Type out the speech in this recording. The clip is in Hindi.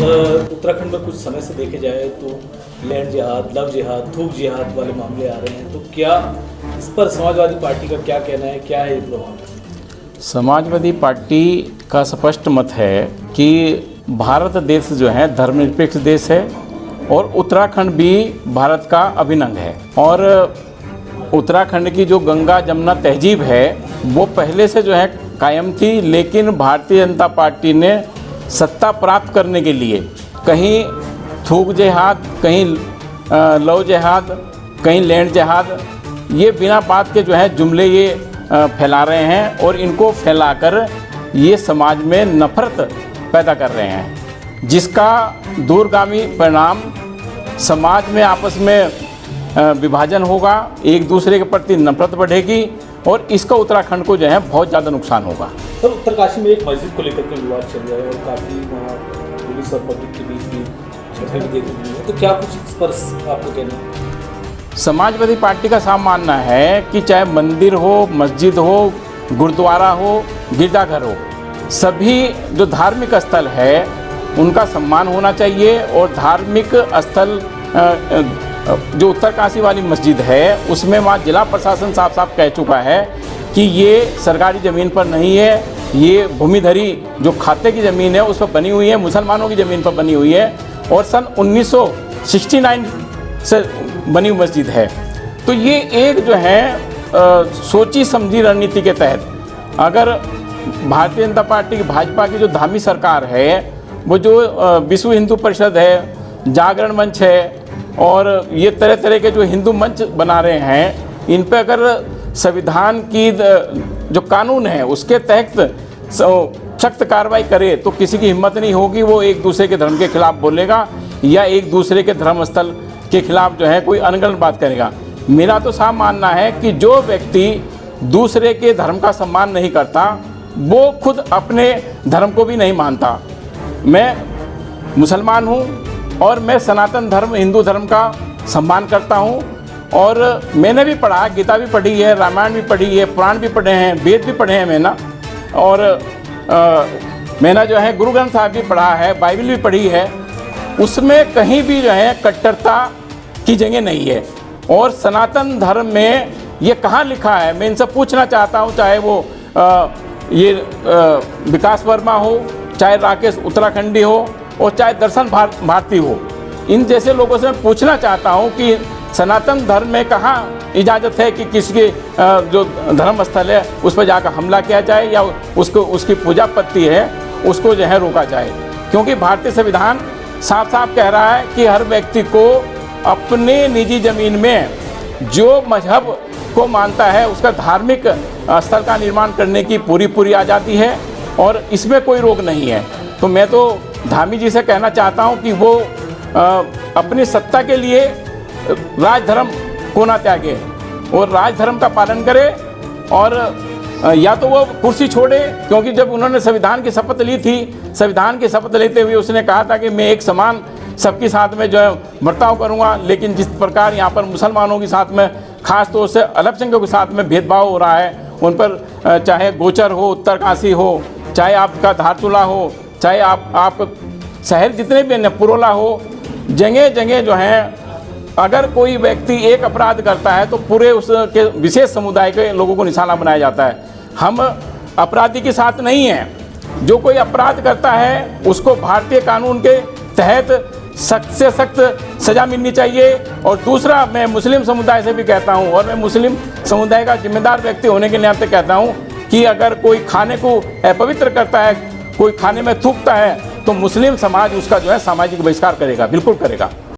उत्तराखंड में कुछ समय से देखे जाए तो लैंड जिहाद, लव जिहाद, थूक जिहाद वाले मामले आ रहे हैं, तो क्या इस पर समाजवादी पार्टी का क्या कहना है, क्या है ये प्रभाव? समाजवादी पार्टी का स्पष्ट मत है कि भारत देश जो है धर्मनिरपेक्ष देश है और उत्तराखंड भी भारत का अभिन्न अंग है। और उत्तराखंड की जो गंगा जमुना तहजीब है वो पहले से जो है कायम थी, लेकिन भारतीय जनता पार्टी ने सत्ता प्राप्त करने के लिए कहीं थूक जिहाद, कहीं लव जिहाद, कहीं लैंड जिहाद, ये बिना बात के जो है जुमले ये फैला रहे हैं और इनको फैलाकर ये समाज में नफरत पैदा कर रहे हैं, जिसका दूरगामी परिणाम समाज में आपस में विभाजन होगा, एक दूसरे के प्रति नफरत बढ़ेगी और इसका उत्तराखंड को जो है बहुत ज़्यादा नुकसान होगा। सर, उत्तरकाशी में एक मस्जिद को लेकर के विवाद चल रहा है और काफ़ी पुलिस और पब्लिक के बीच भी झड़पें भी देखने को मिली है, तो क्या कुछ इस पर आपको कहना है? समाजवादी पार्टी का साफ मानना है कि चाहे मंदिर हो, मस्जिद हो, गुरुद्वारा हो, गिरजाघर हो, सभी जो धार्मिक स्थल है उनका सम्मान होना चाहिए। और धार्मिक स्थल जो उत्तरकाशी वाली मस्जिद है उसमें वहाँ जिला प्रशासन साफ साफ कह चुका है कि ये सरकारी ज़मीन पर नहीं है, ये भूमिधरी जो खाते की ज़मीन है उस पर बनी हुई है, मुसलमानों की ज़मीन पर बनी हुई है और सन 1969 से बनी हुई मस्जिद है। तो ये एक जो है सोची समझी रणनीति के तहत अगर भारतीय जनता पार्टी की, भाजपा की जो धामी सरकार है, वो जो विश्व हिंदू परिषद है, जागरण मंच है और ये तरह तरह के जो हिंदू मंच बना रहे हैं, इन पर अगर संविधान की जो कानून है उसके तहत सख्त कार्रवाई करे तो किसी की हिम्मत नहीं होगी वो एक दूसरे के धर्म के खिलाफ बोलेगा या एक दूसरे के धर्म स्थल के खिलाफ जो है कोई अनगढ़ बात करेगा। मेरा तो साफ मानना है कि जो व्यक्ति दूसरे के धर्म का सम्मान नहीं करता वो खुद अपने धर्म को भी नहीं मानता। मैं मुसलमान हूँ और मैं सनातन धर्म, हिंदू धर्म का सम्मान करता हूँ और मैंने भी पढ़ा, गीता भी पढ़ी है, रामायण भी पढ़ी है, पुराण भी पढ़े हैं, वेद भी पढ़े हैं मैंने, और मैंने जो है गुरु ग्रंथ साहिब भी पढ़ा है, बाइबल भी पढ़ी है। उसमें कहीं भी जो है कट्टरता की जगह नहीं है। और सनातन धर्म में ये कहाँ लिखा है, मैं इनसे पूछना चाहता हूँ, चाहे वो ये विकास वर्मा हो, चाहे राकेश उत्तराखंडी हो और चाहे दर्शन भारती हो, इन जैसे लोगों से मैं पूछना चाहता हूँ कि सनातन धर्म में कहाँ इजाज़त है कि किसी के जो धर्म स्थल है उस पर जाकर हमला किया जाए या उसकी पूजा पत्ती है उसको जो है रोका जाए। क्योंकि भारतीय संविधान साफ साफ कह रहा है कि हर व्यक्ति को अपने निजी ज़मीन में जो मजहब को मानता है उसका धार्मिक स्थल का निर्माण करने की पूरी आज़ादी है और इसमें कोई रोक नहीं है। तो मैं तो धामी जी से कहना चाहता हूं कि वो अपनी सत्ता के लिए राजधर्म को ना त्यागे और राजधर्म का पालन करे और या तो वो कुर्सी छोड़े, क्योंकि जब उन्होंने संविधान की शपथ ली थी, संविधान की शपथ लेते हुए उसने कहा था कि मैं एक समान सबके साथ में जो है बर्ताव करूंगा, लेकिन जिस प्रकार यहाँ पर मुसलमानों के साथ में खास तौर से अल्पसंख्यकों के साथ में भेदभाव हो रहा है, उन पर चाहे गोचर हो, उत्तरकाशी हो, चाहे आपका धारचूला हो, चाहे आप शहर जितने भी पुरोला हो, जगह जगह जो है अगर कोई व्यक्ति एक अपराध करता है तो पूरे उसके विशेष समुदाय के लोगों को निशाना बनाया जाता है। हम अपराधी के साथ नहीं हैं। जो कोई अपराध करता है उसको भारतीय कानून के तहत सख्त से सख्त सज़ा मिलनी चाहिए। और दूसरा, मैं मुस्लिम समुदाय से भी कहता हूं और मैं मुस्लिम समुदाय का जिम्मेदार व्यक्ति होने के नाते कहता हूं कि अगर कोई खाने को अपवित्र करता है, कोई खाने में थूकता है, तो मुस्लिम समाज उसका जो है सामाजिक बहिष्कार करेगा, बिल्कुल करेगा।